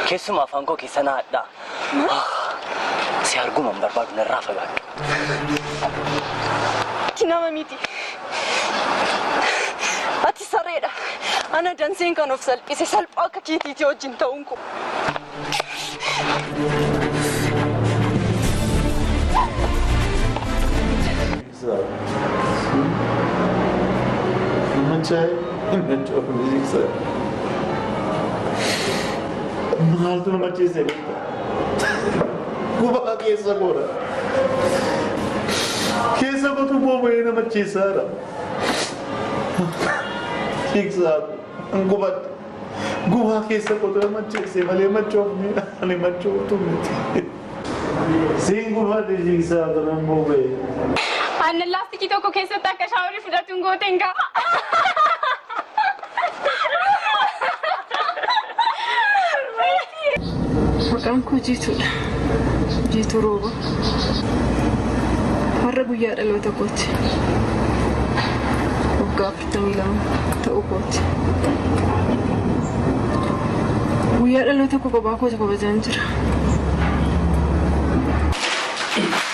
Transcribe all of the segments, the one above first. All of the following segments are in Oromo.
Kesuma fango kesana ada. Si argument barbadu nerrafa gak. Kinama miti. Ati sareda. Ana dansen kan of salp. Ise salp akka kiti ti wajin taunko. Maaltu nama ciise gubaa keessa goora keessa gotu booba'ee nama ciisaadha hiiksaadhu gubaa keessa gotu nama ciise malee machoofne ani machooftu miti siin gubaadhe hiiksaadha nan booba'ee Anna laastikii tokko keessatti akka shaaworii fudhatuun gooteen qaba. Maqaan koo Jiituudha. Jiituu Rooba. Har'a guyyaa dhaloota kooti. Waggaa 42 ta'uu kooti. Guyyaa dhaloota koo kophaa koo kabajaan jira.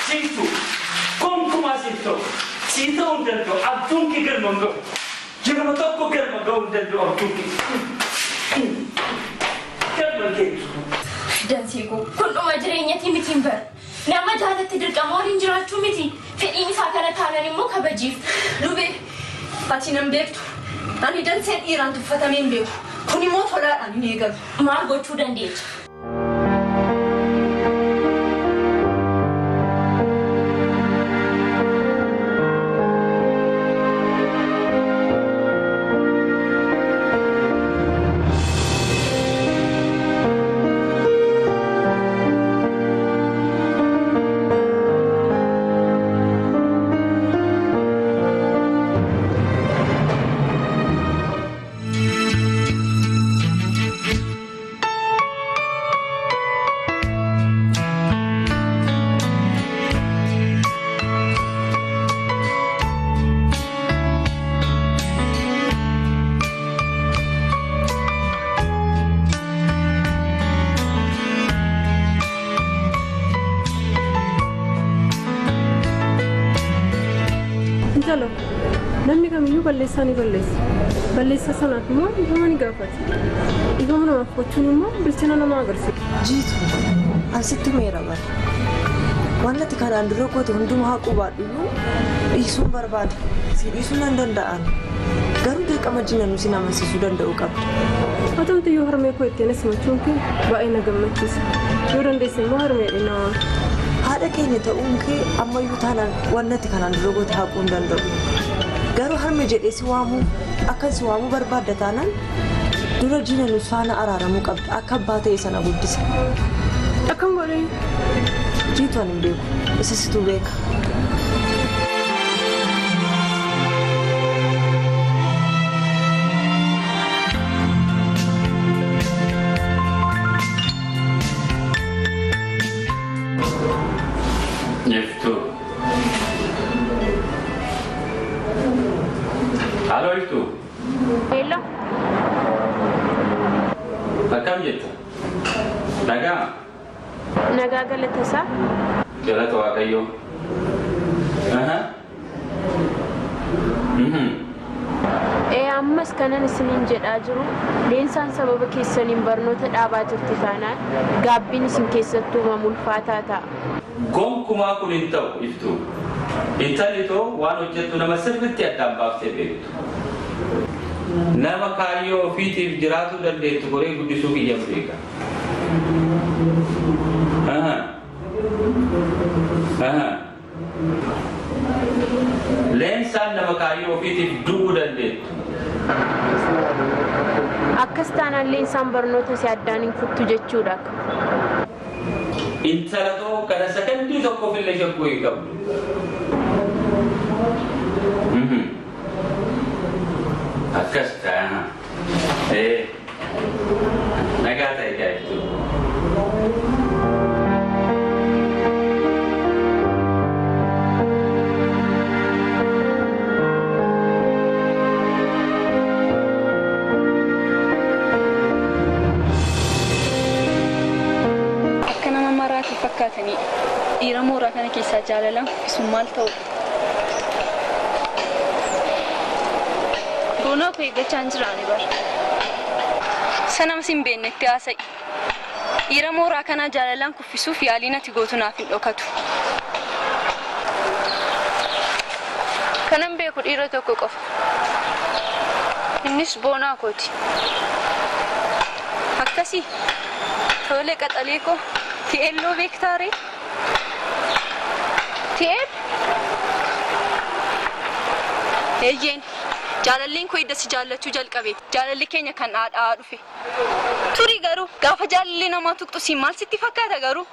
Jiituu gonkumaa siftoo siitoo hin danda'u abduun kee galma hin gahu. Jirma tokko galma gahuu hin danda'u abduun kee. Galma keetu. Dansiiku kun dhuma jireenyatii miti hin bara. Nama jaalatti dirqama waliin jiraachuu miti. Fedhiin isaa kana taanan immoo kabajiif. Lubee ati nan beektu. Ani danseen dhiiraan tuffatamee hin beeku. Kun immoo tolaadhaan hin eegalu. Maal gochuu dandeecha? Jalo, namni kamiyyuu balleessaa ni balleessa. Balleessa sanaaf immoo dhiifama ni gaafata. Dhiifama namaaf gochuun immoo bilchina namaa agarsiisa. Jiitu, asitti meera bara. Waan ati kanaan dura goote hundumaa haa qubaadhu iyyuu dhiisuun barbaada. Si dhiisuu nan danda'an. Garuu dirqama jinan si amansiisuu danda'uu qabda. Haa ta'uuti iyyuu harmee koo ittiin simachuun kee baay'ee na gammachiisa. Yoo dandeesse immoo harmeedha nama. Haadha keenya ta'uun kee ammayyuu taanaan waan ati kanaan dura goote haquu hin danda'u. Garuu harmee jedhee si waamuu akka si waamuu barbaadda taanaan dura jinan faana araaramuu qabda. Akka abbaa ta'e sana guddisa. Akkam godhee? Jiitu ani hin beeku. Isa situ beeka. Halo itu. Hello. Akkam jirta? Nagaa? Nagaa galata isaa. Galata Waaqayyoo. Ammas kanan isiniin jedhaa jiru leensaan sababa keessaniin barnoota dhaabaa jirti taanaan gaabbiin isin keessatti uumamu ulfaataa ta'a. Gonkumaa kun hin ta'u iftu. Intalli too waan hojjettu nama sirriitti addaan baaftee beektu. Nama kaayyoo ofiitiif jiraatuu dandeettu goree guddisuu kiyya beeka. Leensaan nama kaayyoo ofiitiif du'uu dandeettu. Akkas taanaan leensaan barnoota si addaan hin kuttu jechuudha. Intala too kana sakandii tokkoof illee shakkuu hin qabdu. Akkas ta'a. Nagaa ta'e gaaftu. fakkaatanii dhiira mooraa kana keessaa jaalalan sun maal ta'u? Boonaa koo eeggachaa hin jiraani bara. Sanam sin beeknetti haasa'i. Dhiira mooraa kanaa jaalalan kuffisuuf yaaliin ati gootu naaf hin dhokatu. Kanan beeku dhiira tokko qofa. Innis boonaa kooti. Akkasii tole qaxalee koo ti'elloo beektaare? Ti'el? Eeyyeen jaalalleen koo idda si jaallachuu jalqabe. Jaalalli keenya kan dhaadhaa dhufe. Turi garuu gaafa jaalalli namaa tuqxu si maal sitti fakkaata garuu?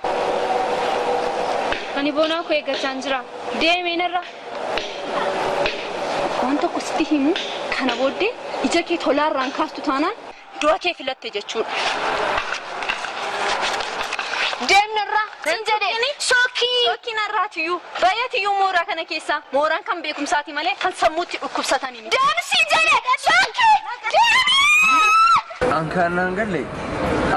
Ani boonaa koo eeggachaa hin jira. Deemeen irra. Waan tokko sitti himu kana booddee ija kee tolaarraan kaastu taanaan du'a kee filatte jechuudha. Deemnirra sin jedhee sookii narraatiyyuu baay'aatiyyuu mooraa kana keessaa mooraan kan beekumsaati malee kan sammuutti dhukkubsatanii miti. Deemsi jedhee sookii deemii! Ankaan galle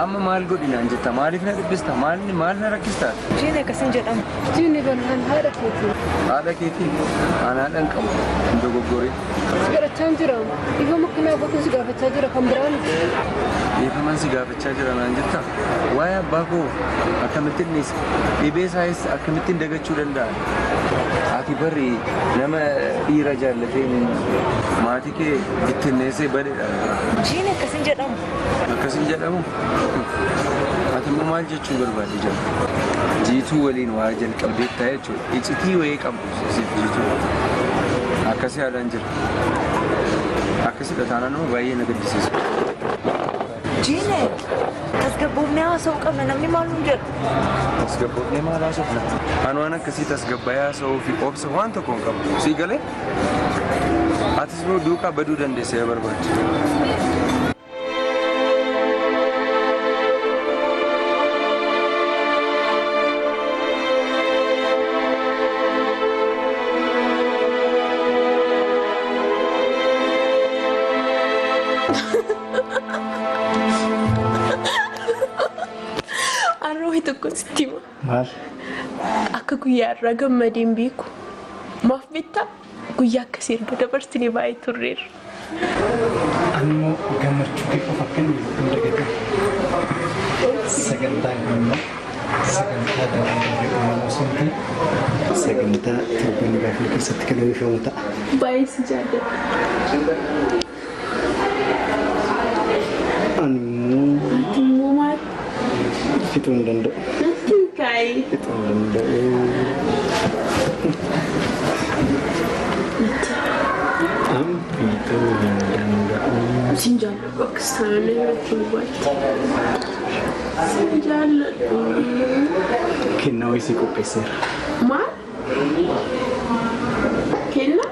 amma maal godhinaan jetta maaliif na dhibbista maal na rakkistaa? Jiin akkasin jedhamu. Jiinni bal'aan haadha keetii. Haadha keetii anaadhaan qabu hin dogoggoree. Sigarachaa hin jiramu. Dhiifama akkanaa bakka si gaafachaa jira kan biraan. Dhiifaman si gaafachaa jira naan jetta waa'ee abbaa koo akkamittiin dhibee isaayis akkamittiin dagachuu danda'a? Ati barri nama dhiira jaallateen maatii kee bittinneessee badeedha. Jiin akkasin jedhamu. Akkasin jedhamu? Ati immoo maal jechuu barbaade jira? Jiituu waliin waa jalqabdeettaa jechuudha. Icitii wayii qabdu siif jiituu. Akkasii haadhaan jira. Akkasidha taanaan nama baay'ee na gaddisiisa. Jiine tasgabboofnee haasa'uu qabna namni maal nuun jedhu? Tasgabboofnee maal haasofna? Ani waan akkasii tasgabbayee haasa'uu fi obsa waan tokko hin qabu. Sii galee? Atis immoo duukaa baduu dandeessee barbaachisa. Maal? Akka guyyaa irraa gammadeen beeku. Maaf bittaa guyyaa akkasii erga dabarsinee baay'ee turreerra. Ani immoo gammachuu kee qofa akka inni hin dagatin. Sagantaa gammaa sagantaa dabalii uumamaa sun ta'e sagantaa torban gaafii keessatti kan oomishamu ta'a. Baay'ee si jaalladha. Ani immoo maal? fixuu hin danda'u. Kai. Fixuu hin danda'u. Am fixuu hin danda'u. Sin jaalladhu akkas taanaan irratti hubatte. Sin jaalladhu. Kennaa wayisii qopheesseera. Maal? Kennaa?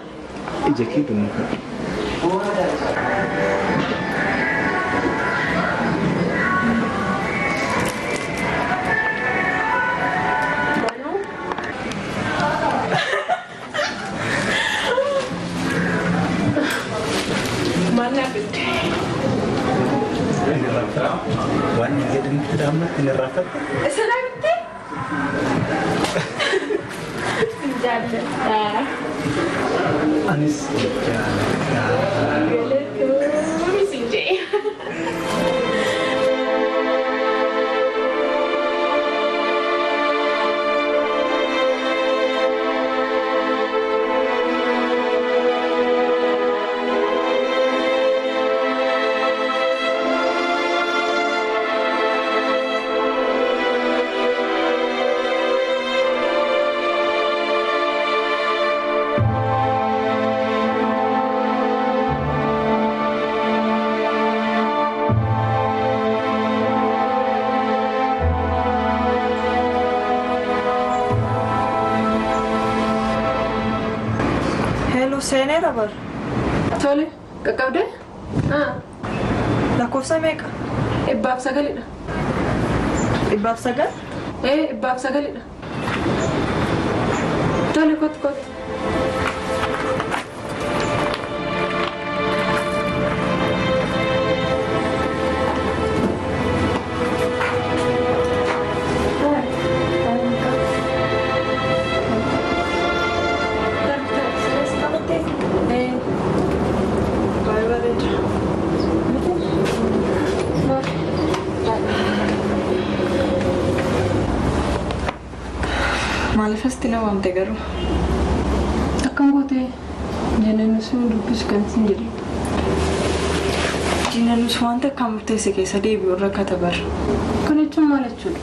Ija kee dunuufa. Waan jedhan tidama inni raafat. Salaamte. Jaalladha. Anis jaalladha. Galatoomii sinjee. Seenee rabar. Tole, qaqqabdee? Lakkoofsa meeqa? 109dha. 109? 109dha. Tole, kottu. Manifestina waamte garuu. Akkam gootee jennaan sun dubbisu kan isin jedhu. Jiinanus wanta akka murteesse keessa deebi'u irra katabar. Kun jechuun maal jechuudha?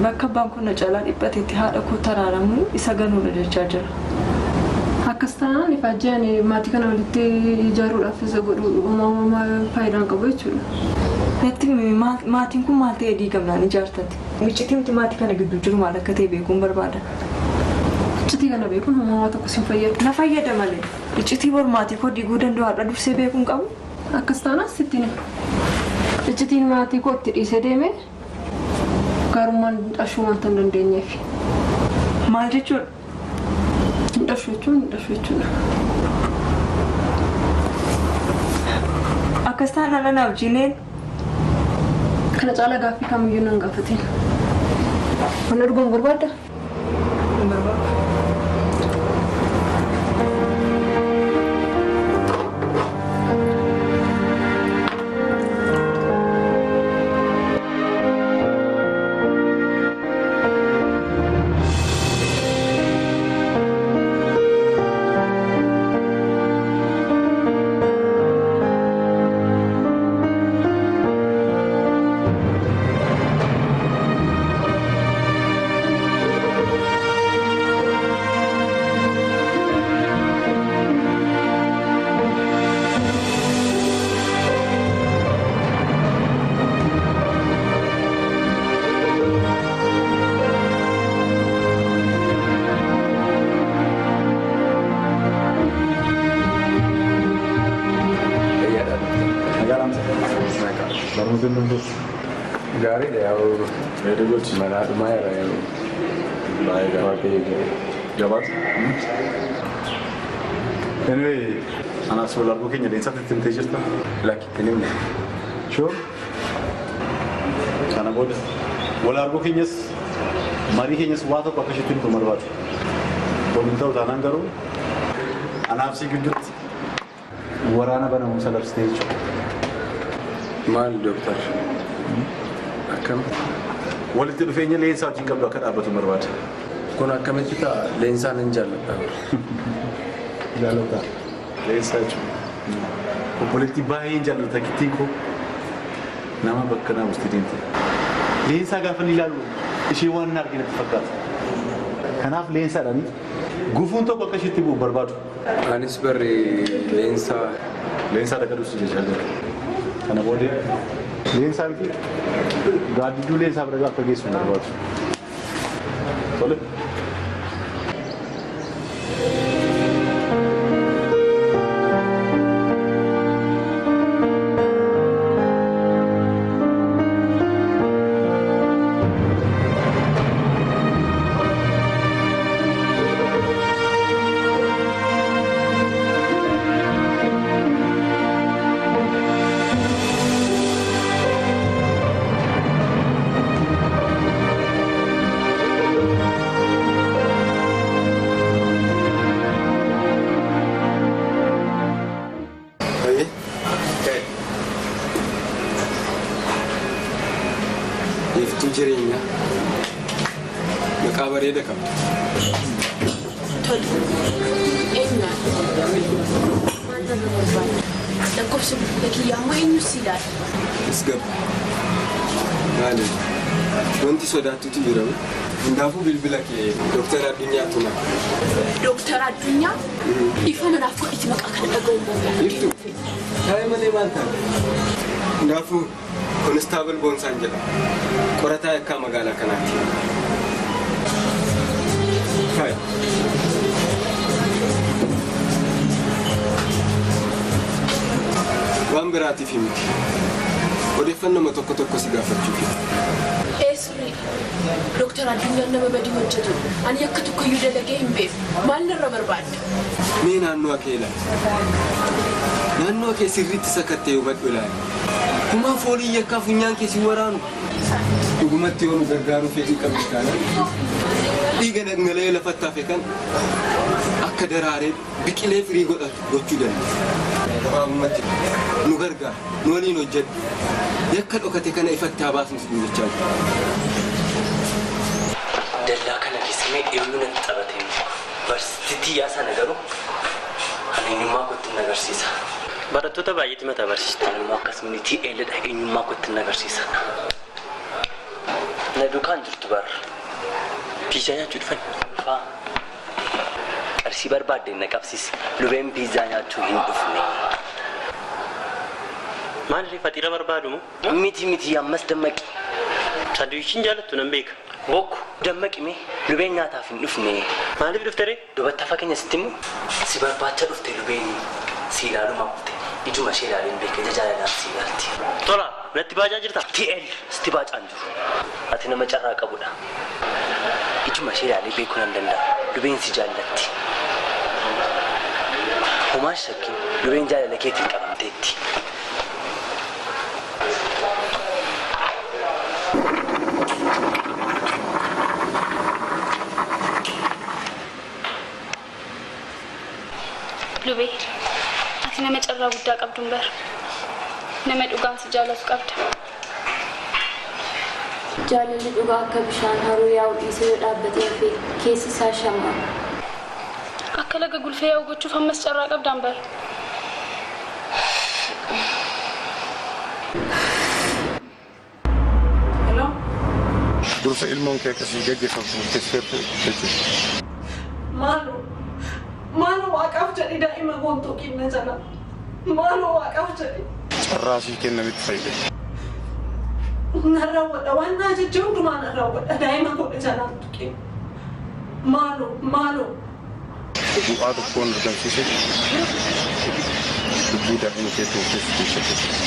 Bakka abbaan kun na caalaa dhiphateetti haadha koo taraaramu isa ganuudha jechaa jira. Akkas taanaan ifaajjaan maatii kana walitti ijaaruudhaaf isa godhu uumamaa faayidaan qabu jechuudha. Natti maatiin kun maal ta'ee diigamnaan ijaartatti? Miccitii maatii kana gidduu jiru maal akka ta'e beekuun barbaada. Iccitii kana beekuun uumamaa tokko sin fayyadu. Na fayyada malee. Iccitii bor maatii koo diiguu danda'u har'a dursee beekuun qabu. Akkas taanaas sittiin iccitiin maatii koo itti dhiisee deeme gaarummaan dhashuu wanta hin dandeenyeef. Maal jechuudha? Dhashuu jechuudha. Akkas taanaan anaaf jiineen. Kana caalaa gaaffii kamiyyuu nan gaafatiin. Mana dhugamu barbaadda? Gari deh, aku mana lumayan lah yang baik pakai jabat. Anyway, anak solar booking jadi satu tim tejas tu. Laki ini Sure. Karena boleh. Solar booking yes, mari kenya suatu pakai tim tu marwat. Peminta utanan garu. Anak sih gudut. Warana bana musalar stage. Mal dokter. Akkam walitti dhufeenya leensaa wajjin qabdu akka dhaabbatu barbaada. Kun akkamitti ta'a leensaan hin jaalladha. Jaalladha. Leensaa jechuun obboleettii baay'een jaalladha kittiin koo nama bakka naa musti deemte. Leensaa gaafa ni ilaalu ishee waan na arginatti fakkaata. Kanaaf leensaadhaani gufuun tokko akka isheetti bu'u barbaadu. Anis barree leensaa dhaqadhuus jechaalee. Kana booddee leensaa miti gaaddiduu leensaa bira akka geessu barbaadu. Tole. jireenya maqaa bareeda qabdi. Tole. Eenyuudha? Maal nama barbaada? Lakkoofsa kiyyaa moo eenyu si ilaala? Isgabba. Maali? Wanti sodaattutu jira. Hundaafuu bilbila kee Dooktar Addunyaa tuna. Dooktar Addunyaa? Ifa manaaf godhiti maqaa kana dhaga'uun barbaada. Iftu. Taa'ee malee maal ta'a? Hundaafuu Konistaabil Boonsaan jedhama. Qorataa yakkaa magaalaa kanaati. Faaya. Waan biraatiif himti. Odeeffannoo tokko si gaafachuuf. Sirrii. Dooktar Addunyaan nama badii hojjetu. Ani akka tokkoyyuu dalagee hin beeku. Maal narra barbaadda? Mee naannoo kee ilaali. Naannoo kee sirriitti sakattee hubadhu ilaali. Kumaa foolii yakkaa funyaan kee si waraanu. Dhugumatti yoo nu gargaaruu fedhii qabdu taana. Dhiiga dhangala'ee lafatti hafe kan akka daraaree biqilee firii godhatu gochuu danda'a. Gabaabumatti nu gargaara. Nu waliin hojjedhu. Yakka dhokate kana ifatti haa baasnu si jechaa jiru. Dallaa kana keessamee dhiiruu natti taphatee barsiisti yaasana garuu kan eenyummaa kootti agarsiisa. Barattoota baay'eetti mataa barsiistu. Anummaa akkasumas eeledha eenyummaa kootti agarsiisa. Na duukaan jirtu barra. Piizaa nyaachuu dhufan. Faa. Qarshii barbaadde na qabsiisi. Lubeen piizaa nyaachuu hin dhufne. Maaliif fatiira barbaadu moo? Miti ammas dammaqi. Saanduwichiin jaalattu nan beeka. Bokku dammaqi mee lubeen nyaataaf hin dhufne. Maaliif dhuftere? Dubartii afa keenya sitti immoo si barbaacha dhufte lubeen si ilaaluma kute. Ijuma ishee ilaaleen beeka jajaajilaan si ilaalti. Tola, natti baajaa jirta? TL sitti baacaan jiru. Ati nama carraa qabudha. Ijuma ishee ilaalee beekuu nan danda'a. Lubeen si jaallatti. Homaa shakkiin lubeen jaalala keetiin qabamteetti. Lubee, ati nama carraa guddaa qabduun bara. Nama dhugaan si jaallatu qabda. Jaalalli dhugaa akka bishaan haroo yaa'u dhiisee yoo dhaabbatee fi keessi isaa shamma. Akka laga gulfee yaa'u gochuuf ammas carraa qabdaan bara. Hello? Dursa ilmoon kee akkasii gaggeeffamu murteessiteertu jechuudha. Maaloo waaqaaf jedhi daa'ima goontuu qinna jala. Maaloo waaqaaf jedhi. Carraasii kennamitti fayyadamu. Narraawwadha waan naa jechuu hundumaa narraawwadha daa'ima godhe jalaan tuqee. Maaloo. Bu'aa tokkoon argamsiise lubbuu daa'ima kee keessatti keessatti.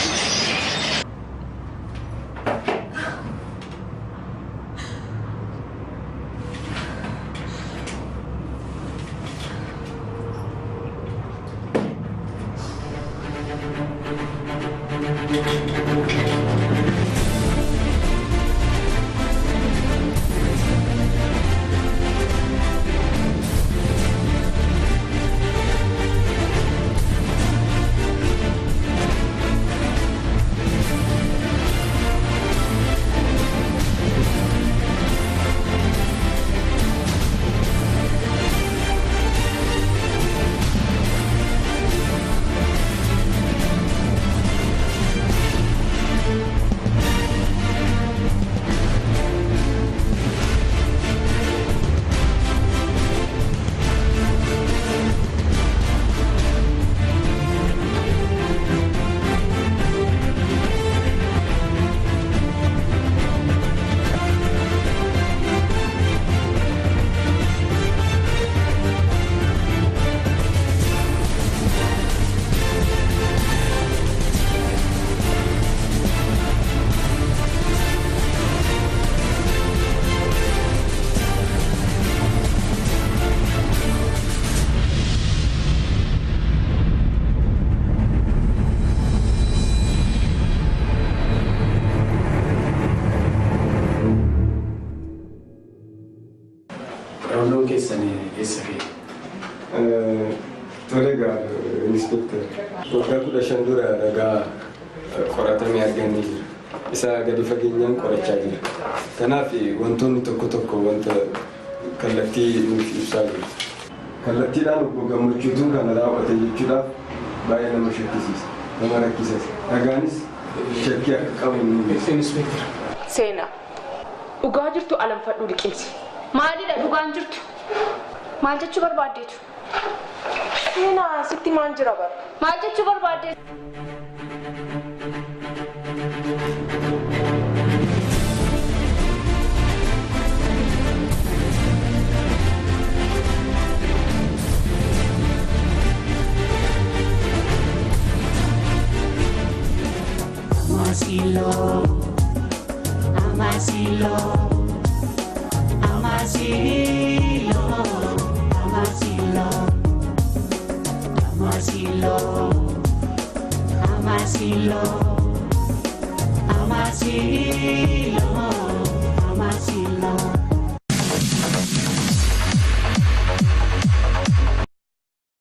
Naannoon keessanii eessa ga'e? Tole egaa inspektor waggaa 15 dura ragaa qoratamee argannee jira. isa gadi fageenyaan qorachaa jira. Kanaaf wantoonni tokko tokko wanta kallattii nuuf ibsaa jiru. Kallattiidhaan obbo Gammachuutu kana raawwate jechuudhaaf baay'ee nama shakkisiisa, nama rakkisas. Dhagaanis shakkii akka qabu nu Inspektor. Seenaa. Dhugaa jirtu alanfadhu liqimsi. Maalidha dhugaan jirtu? Maal jechuu barbaaddeetu? Seenaa sitti maal jira bara? Maal jechuu barbaaddeetu? Amasilo, Amasilo, Amasilo, Amasilo, Amasilo, Amasilo, Amasilo.